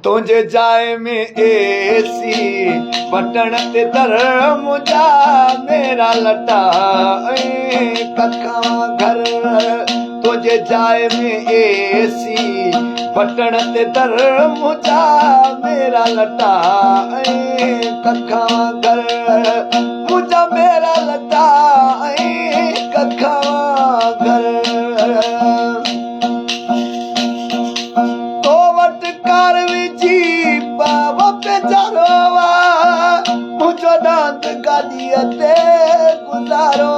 तुझे जाए में एसी बटन ते दर मुझा मेरा लटा कखा घर तुझे जाए में एसी बटन ते दर मुझा मेरा लटा कखा घर मुझा मेरा लटा कखा घर मुझो दांत गाड़ीअ ते गुज़ारो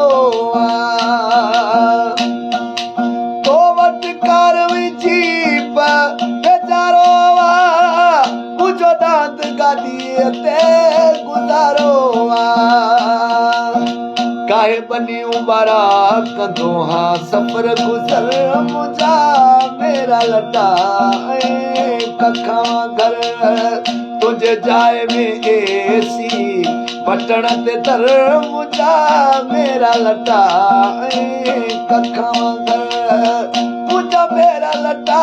तो वटि कार विझी बेचारो मुझो दांत गाड़ीअ ते गुज़ारो काहे बनियूं बारा कंदो हाँ सफ़र गुज़र मुझा मेरा लटा कखा घर तुझे जाए में एसी बटन ते दर मुझा मेरा लटा कखा घर मुझा मेरा लटा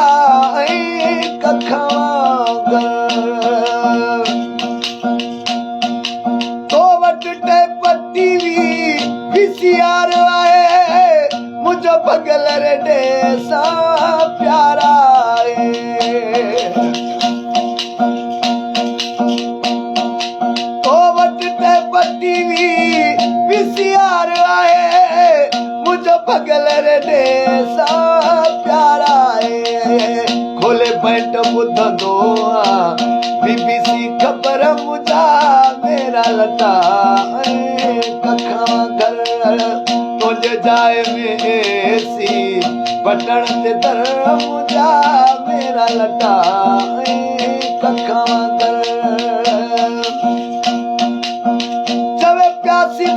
कखा घर तो वटि टेप टीवी वीसीआर आहे मुझो भगल रेडे सां प्यारा वीसीआर आहे मुझो भगल रे सा प्यारा आहे खोले बैठ ॿुधंदो बीबीसी ख़बर मुझा मेरा लटा कखा घर तुझे जाए में एसी बटन ते दर मुझा मेरा लटा कखा घर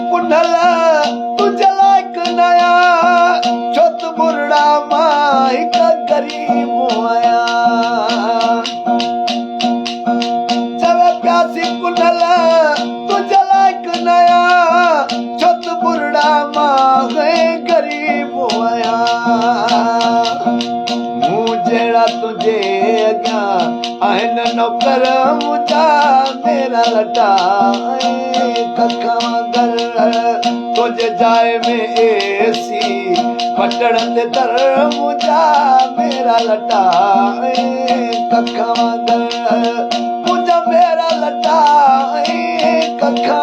पुनल तुझे लायक नया छोत बुरड़ा मां हिक गरीब आया चवे प्यासी पुनल तुझे लायक नया छोत बुरड़ा मां गरीब आया मूं जहिड़ा तुझे अॻियां आहिनि नौकर मुझा मेरा लटा कखा घर तुझे जाए में एसी बटन ते दर मुझा मेरा लटा कखा घर मुझा मेरा लटा कखा